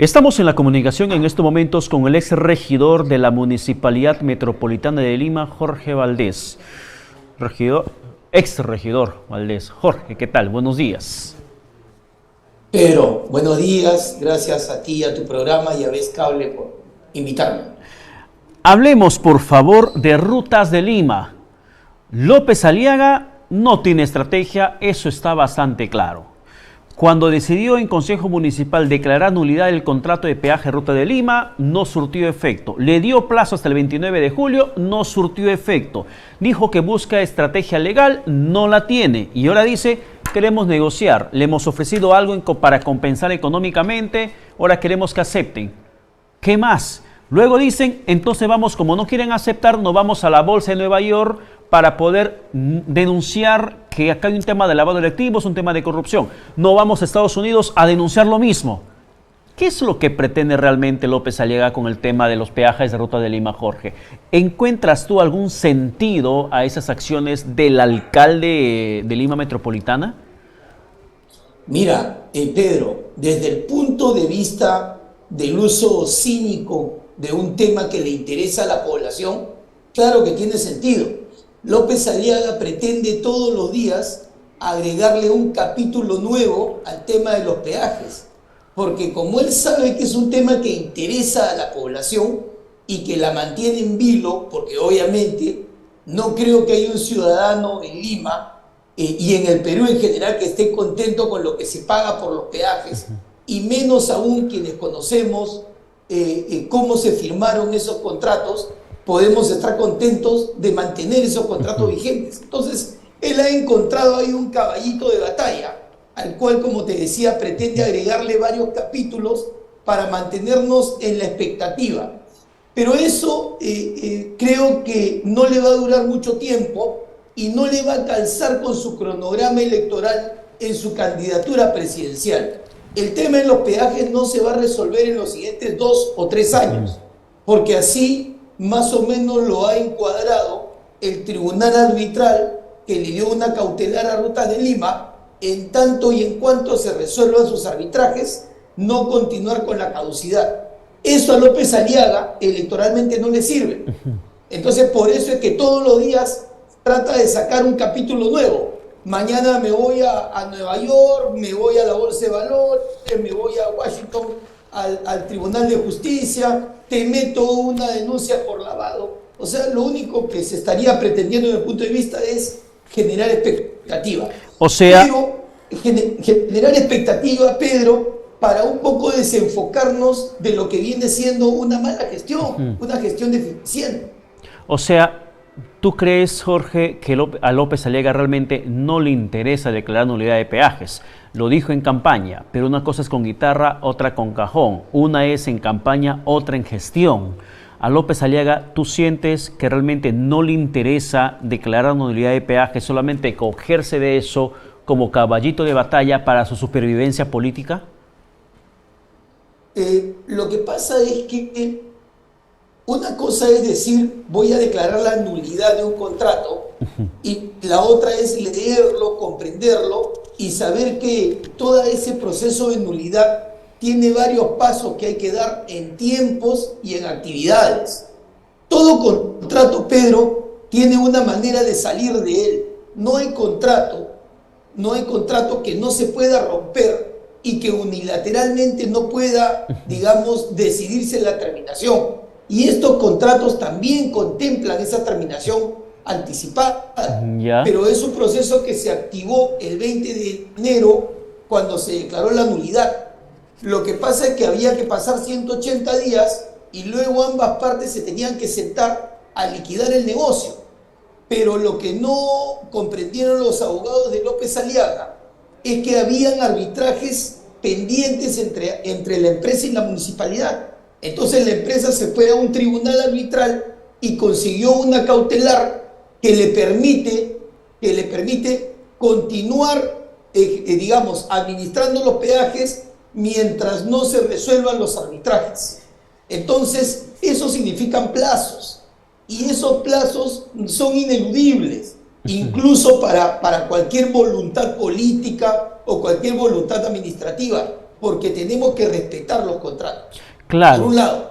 Estamos en la comunicación en estos momentos con el ex regidor de la Municipalidad Metropolitana de Lima, Jorge Valdés. Ex regidor Valdés. Jorge, ¿qué tal? Buenos días. Pedro, buenos días. Gracias a ti y a tu programa y a Vez Cable por invitarme. Hablemos, por favor, de Rutas de Lima. López Aliaga no tiene estrategia, eso está bastante claro. Cuando decidió en Consejo Municipal declarar nulidad del contrato de peaje Ruta de Lima, no surtió efecto. Le dio plazo hasta el 29 de julio, no surtió efecto. Dijo que busca estrategia legal, no la tiene. Y ahora dice, queremos negociar. Le hemos ofrecido algo para compensar económicamente, ahora queremos que acepten. ¿Qué más? Luego dicen, entonces vamos, como no quieren aceptar, nos vamos a la Bolsa de Nueva York para poder denunciar que acá hay un tema de lavado de activos, un tema de corrupción. No vamos a Estados Unidos a denunciar lo mismo. ¿Qué es lo que pretende realmente López Aliaga con el tema de los peajes de Ruta de Lima, Jorge? ¿Encuentras tú algún sentido a esas acciones del alcalde de Lima Metropolitana? Mira, Pedro, desde el punto de vista del uso cínico de un tema que le interesa a la población, claro que tiene sentido. López Aliaga pretende todos los días agregarle un capítulo nuevo al tema de los peajes, porque como él sabe que es un tema que interesa a la población y que la mantiene en vilo, porque obviamente no creo que haya un ciudadano en Lima y en el Perú en general que esté contento con lo que se paga por los peajes, y menos aún quienes conocemos cómo se firmaron esos contratos, podemos estar contentos de mantener esos contratos vigentes. Entonces, él ha encontrado ahí un caballito de batalla, al cual, como te decía, pretende agregarle varios capítulos para mantenernos en la expectativa. Pero eso creo que no le va a durar mucho tiempo y no le va a calzar con su cronograma electoral en su candidatura presidencial. El tema de los peajes no se va a resolver en los siguientes 2 o 3 años, porque así más o menos lo ha encuadrado el tribunal arbitral que le dio una cautelar a Rutas de Lima, en tanto y en cuanto se resuelvan sus arbitrajes, no continuar con la caducidad. Eso a López Aliaga electoralmente no le sirve. Entonces, por eso es que todos los días trata de sacar un capítulo nuevo. Mañana me voy a Nueva York, me voy a la Bolsa de Valores, me voy a Washington, al Tribunal de Justicia, te meto una denuncia por lavado. O sea, lo único que se estaría pretendiendo desde el punto de vista es generar expectativa. O sea... Pero generar expectativa, Pedro, para un poco desenfocarnos de lo que viene siendo una mala gestión, una gestión deficiente. O sea, ¿tú crees, Jorge, que a López Aliaga realmente no le interesa declarar nulidad de peajes? Lo dijo en campaña, pero una cosa es con guitarra, otra con cajón. Una es en campaña, otra en gestión. A López Aliaga, ¿tú sientes que realmente no le interesa declarar nulidad de peajes, solamente cogerse de eso como caballito de batalla para su supervivencia política? Lo que pasa es que una cosa es decir, voy a declarar la nulidad de un contrato, y la otra es leerlo, comprenderlo y saber que todo ese proceso de nulidad tiene varios pasos que hay que dar en tiempos y en actividades. Todo contrato, Pedro, tiene una manera de salir de él. No hay contrato que no se pueda romper y que unilateralmente no pueda, digamos, decidirse la terminación. Y estos contratos también contemplan esa terminación anticipada. Pero es un proceso que se activó el 20 de enero cuando se declaró la nulidad. Lo que pasa es que había que pasar 180 días y luego ambas partes se tenían que sentar a liquidar el negocio. Pero lo que no comprendieron los abogados de López Aliaga es que habían arbitrajes pendientes entre la empresa y la municipalidad. Entonces la empresa se fue a un tribunal arbitral y consiguió una cautelar que le permite continuar, digamos, administrando los peajes mientras no se resuelvan los arbitrajes. Entonces, eso significan plazos, y esos plazos son ineludibles, incluso para cualquier voluntad política o cualquier voluntad administrativa, porque tenemos que respetar los contratos. Claro. Por un lado.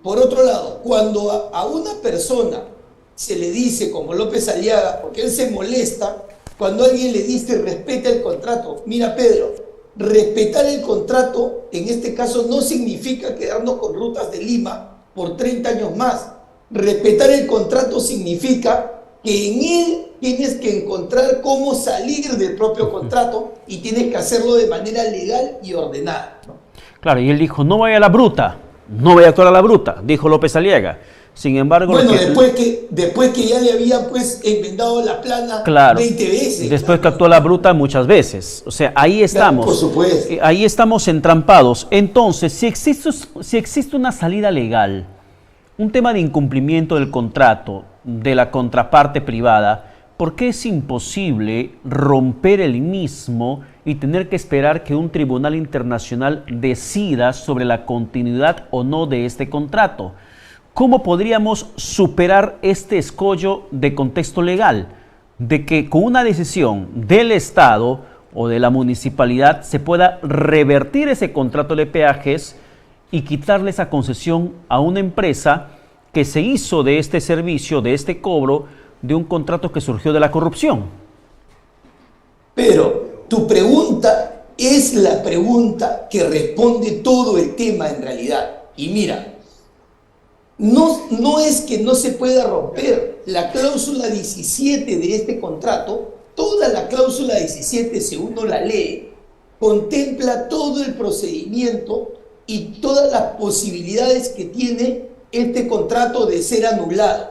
Por otro lado, cuando a una persona se le dice, como López Aliaga, porque él se molesta, cuando alguien le dice respeta el contrato. Mira, Pedro, respetar el contrato, en este caso, no significa quedarnos con Rutas de Lima por 30 años más. Respetar el contrato significa que en él tienes que encontrar cómo salir del propio contrato y tienes que hacerlo de manera legal y ordenada, ¿no? Claro, y él dijo, no vaya a la bruta, no vaya a actuar a la bruta, dijo López Aliaga. Sin embargo... Bueno, después que ya le habían pues enmendado la plana, claro, 20 veces. Después que actuó la bruta muchas veces. O sea, ahí estamos. Claro, por supuesto. Ahí estamos entrampados. Entonces, si existe una salida legal, un tema de incumplimiento del contrato de la contraparte privada, ¿por qué es imposible romper el mismo y tener que esperar que un tribunal internacional decida sobre la continuidad o no de este contrato? ¿Cómo podríamos superar este escollo de contexto legal? De que con una decisión del Estado o de la municipalidad se pueda revertir ese contrato de peajes y quitarle esa concesión a una empresa que se hizo de este servicio, de este cobro, de un contrato que surgió de la corrupción. Pero tu pregunta es la pregunta que responde todo el tema en realidad. Y mira, no es que no se pueda romper la cláusula 17 de este contrato. Toda la cláusula 17, según la ley, contempla todo el procedimiento y todas las posibilidades que tiene este contrato de ser anulado.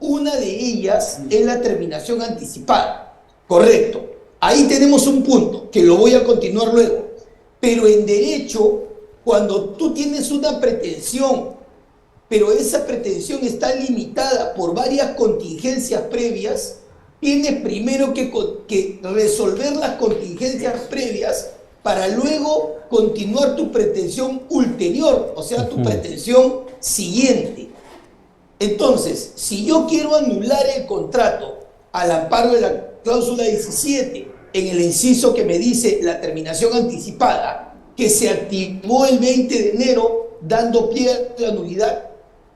Una de ellas es la terminación anticipada. Correcto. Ahí tenemos un punto que lo voy a continuar luego. Pero en derecho, cuando tú tienes una pretensión, pero esa pretensión está limitada por varias contingencias previas, tienes primero que resolver las contingencias previas para luego continuar tu pretensión ulterior, o sea, tu pretensión siguiente. Entonces, si yo quiero anular el contrato al amparo de la cláusula 17, en el inciso que me dice la terminación anticipada, que se activó el 20 de enero, dando pie a la nulidad,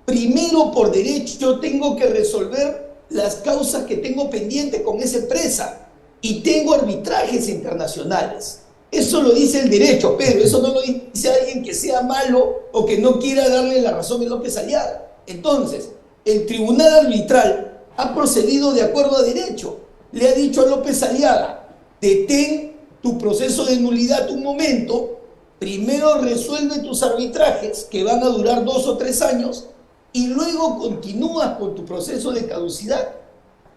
primero por derecho tengo que resolver las causas que tengo pendientes con esa empresa y tengo arbitrajes internacionales. Eso lo dice el derecho, pero eso no lo dice alguien que sea malo o que no quiera darle la razón a López Aliaga. Entonces, el tribunal arbitral ha procedido de acuerdo a derecho. Le ha dicho a López Aliaga, detén tu proceso de nulidad un momento, primero resuelve tus arbitrajes, que van a durar 2 o 3 años, y luego continúas con tu proceso de caducidad,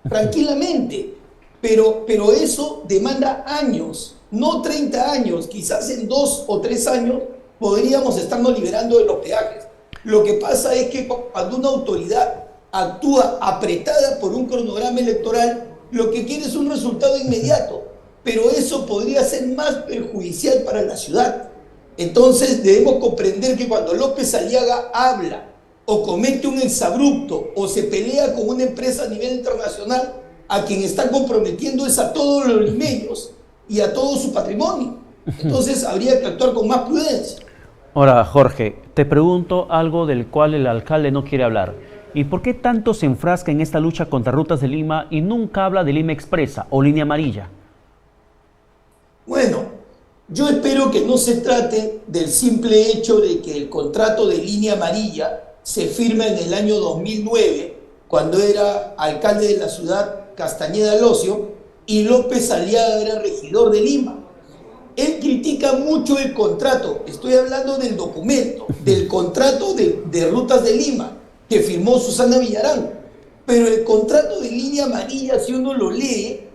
tranquilamente. Pero eso demanda años, no 30 años, quizás en 2 o 3 años podríamos estarnos liberando de los peajes. Lo que pasa es que cuando una autoridad actúa apretada por un cronograma electoral, lo que quiere es un resultado inmediato, pero eso podría ser más perjudicial para la ciudad. Entonces debemos comprender que cuando López Aliaga habla o comete un exabrupto o se pelea con una empresa a nivel internacional, a quien está comprometiendo es a todos los limeños y a todo su patrimonio. Entonces habría que actuar con más prudencia. Ahora, Jorge, te pregunto algo del cual el alcalde no quiere hablar. ¿Y por qué tanto se enfrasca en esta lucha contra Rutas de Lima y nunca habla de Lima Expresa o Línea Amarilla? Bueno, yo espero que no se trate del simple hecho de que el contrato de Línea Amarilla se firma en el año 2009, cuando era alcalde de la ciudad Castañeda Locio y López Aliaga era regidor de Lima. Él critica mucho el contrato, estoy hablando del documento, del contrato de Rutas de Lima, que firmó Susana Villarán. Pero el contrato de Línea Amarilla, si uno lo lee,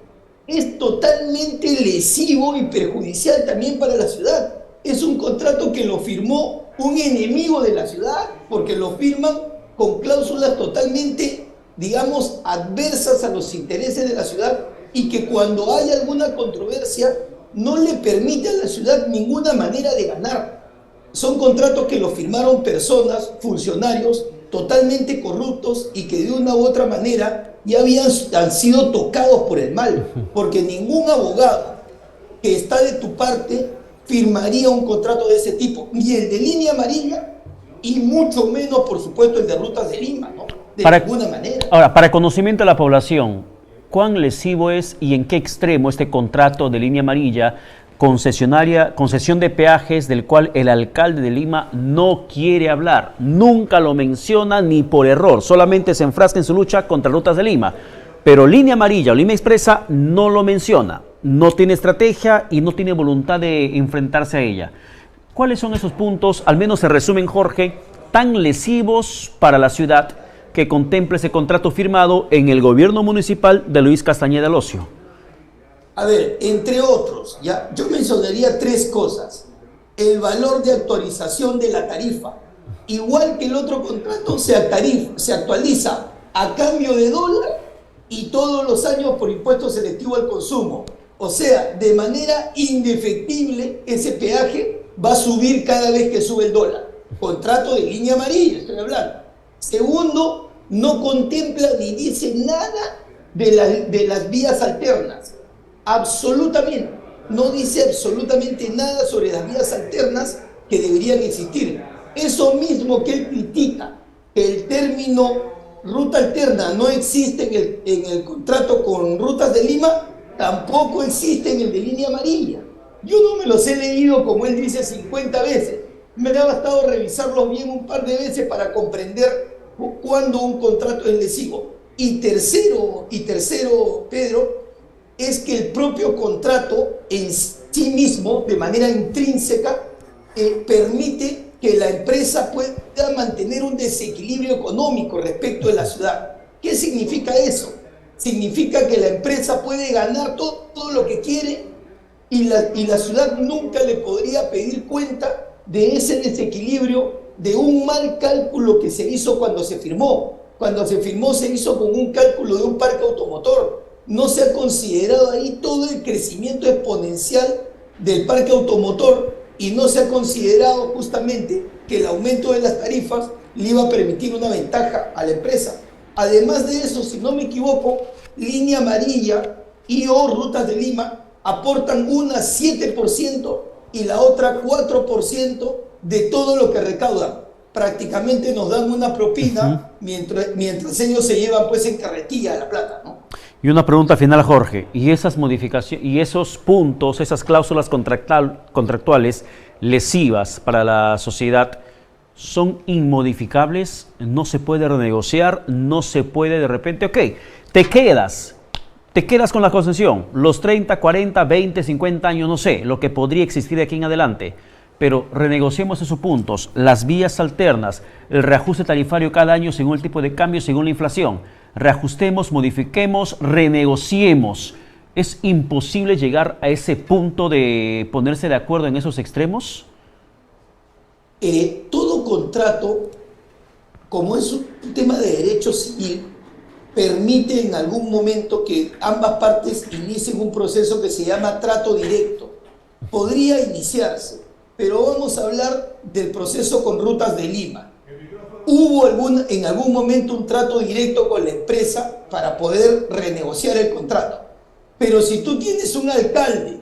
es totalmente lesivo y perjudicial también para la ciudad. Es un contrato que lo firmó un enemigo de la ciudad, porque lo firman con cláusulas totalmente, digamos, adversas a los intereses de la ciudad y que cuando hay alguna controversia no le permite a la ciudad ninguna manera de ganar. Son contratos que lo firmaron personas, funcionarios, totalmente corruptos y que de una u otra manera ya han sido tocados por el mal, porque ningún abogado que está de tu parte firmaría un contrato de ese tipo, ni el de Línea Amarilla, y mucho menos, por supuesto, el de Rutas de Lima, ¿no? De ninguna manera. Ahora, para conocimiento de la población, ¿cuán lesivo es y en qué extremo este contrato de Línea Amarilla, concesión de peajes del cual el alcalde de Lima no quiere hablar? Nunca lo menciona ni por error, solamente se enfrasca en su lucha contra Rutas de Lima. Pero Línea Amarilla o Lima Expresa no lo menciona, no tiene estrategia y no tiene voluntad de enfrentarse a ella. ¿Cuáles son esos puntos, al menos en resumen, Jorge, tan lesivos para la ciudad que contempla ese contrato firmado en el gobierno municipal de Luis Castañeda Locio? A ver, entre otros, ¿ya? Yo mencionaría 3 cosas. El valor de actualización de la tarifa. Igual que el otro contrato, se actualiza a cambio de dólar y todos los años por impuesto selectivo al consumo. O sea, de manera indefectible, ese peaje va a subir cada vez que sube el dólar. Contrato de Línea Amarilla, estoy hablando. Segundo, no contempla ni dice nada de las vías alternas. Absolutamente. No dice absolutamente nada sobre las vías alternas que deberían existir. Eso mismo que él critica, que el término ruta alterna no existe en el contrato con Rutas de Lima, tampoco existe en el de Línea Amarilla. Yo no me los he leído, como él dice, 50 veces. Me ha bastado revisarlos bien un par de veces para comprender cuándo un contrato es lesivo. Y tercero, Pedro, es que el propio contrato en sí mismo, de manera intrínseca, permite que la empresa pueda mantener un desequilibrio económico respecto de la ciudad. ¿Qué significa eso? Significa que la empresa puede ganar todo lo que quiere y la ciudad nunca le podría pedir cuenta de ese desequilibrio, de un mal cálculo que se hizo cuando se firmó. Cuando se firmó se hizo con un cálculo de un parque automotor. No se ha considerado ahí todo el crecimiento exponencial del parque automotor y no se ha considerado justamente que el aumento de las tarifas le iba a permitir una ventaja a la empresa. Además de eso, si no me equivoco, Línea Amarilla y o Rutas de Lima aportan una 7% y la otra 4% de todo lo que recaudan. Prácticamente nos dan una propina mientras ellos se llevan pues en carretilla la plata, ¿no? Y una pregunta final, Jorge. ¿Y esas modificaciones y esos puntos, esas cláusulas contractuales lesivas para la sociedad, son inmodificables? ¿No se puede renegociar? ¿No se puede de repente? Ok, te quedas con la concesión, los 30, 40, 20, 50 años, no sé, lo que podría existir de aquí en adelante. Pero renegociemos esos puntos, las vías alternas, el reajuste tarifario cada año según el tipo de cambio, según la inflación. Reajustemos, modifiquemos, renegociemos. ¿Es imposible llegar a ese punto de ponerse de acuerdo en esos extremos? Todo contrato, como es un tema de derecho civil, permite en algún momento que ambas partes inicien un proceso que se llama trato directo. Podría iniciarse, pero vamos a hablar del proceso con Rutas de Lima. Hubo en algún momento un trato directo con la empresa para poder renegociar el contrato. Pero si tú tienes un alcalde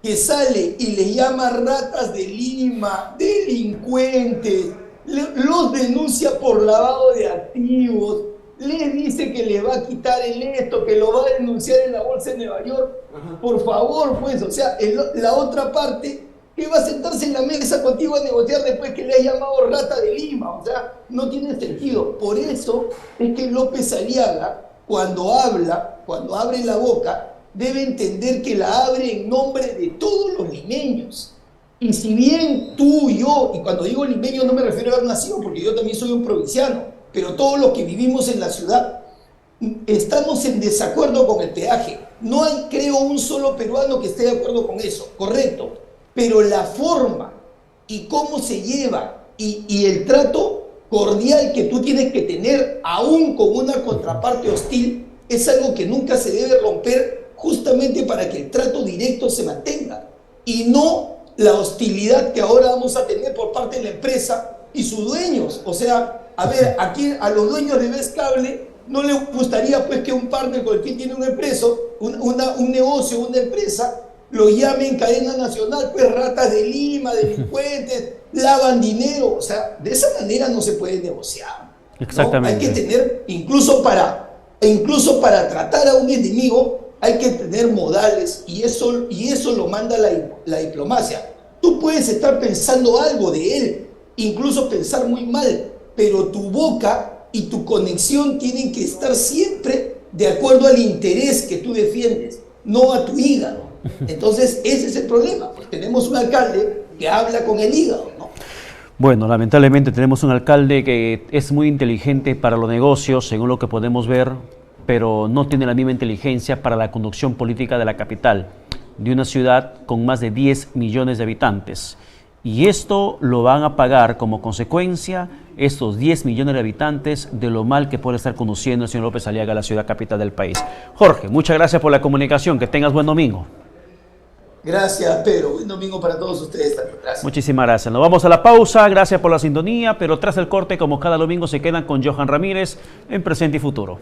que sale y le llama ratas de Lima, delincuentes, los denuncia por lavado de activos, le dice que le va a quitar el esto, que lo va a denunciar en la bolsa de Nueva York, por favor, pues, o sea, la otra parte que va a sentarse en la mesa contigo a negociar después que le has llamado rata de Lima, o sea, no tiene sentido. Por eso es que López Aliaga, cuando abre la boca, debe entender que la abre en nombre de todos los limeños. Y si bien tú y yo, y cuando digo limeño no me refiero a haber nacido, porque yo también soy un provinciano, pero todos los que vivimos en la ciudad, estamos en desacuerdo con el peaje. No hay, creo, un solo peruano que esté de acuerdo con eso, correcto. Pero la forma y cómo se lleva y el trato cordial que tú tienes que tener aún con una contraparte hostil es algo que nunca se debe romper, justamente para que el trato directo se mantenga y no la hostilidad que ahora vamos a tener por parte de la empresa y sus dueños. O sea, a ver, aquí a los dueños de Vez Cable no les gustaría pues que un partner con el que tiene un negocio, una empresa, lo llame en cadena nacional, pues ratas de Lima, delincuentes, lavan dinero. O sea, de esa manera no se puede negociar, ¿no? Exactamente. Hay que tener, incluso para tratar a un enemigo, hay que tener modales, y eso lo manda la diplomacia. Tú puedes estar pensando algo de él, incluso pensar muy mal, pero tu boca y tu conexión tienen que estar siempre de acuerdo al interés que tú defiendes, no a tu hígado. Entonces, ese es el problema, pues tenemos un alcalde que habla con el hígado, ¿no? Bueno, lamentablemente tenemos un alcalde que es muy inteligente para los negocios, según lo que podemos ver, pero no tiene la misma inteligencia para la conducción política de la capital, de una ciudad con más de 10 millones de habitantes. Y esto lo van a pagar como consecuencia estos 10 millones de habitantes de lo mal que puede estar conduciendo el señor López Aliaga, la ciudad capital del país. Jorge, muchas gracias por la comunicación. Que tengas buen domingo. Gracias, Pedro. Buen domingo para todos ustedes también. Gracias. Muchísimas gracias. Nos vamos a la pausa. Gracias por la sintonía, pero tras el corte, como cada domingo, se quedan con Johan Ramírez en Presente y Futuro.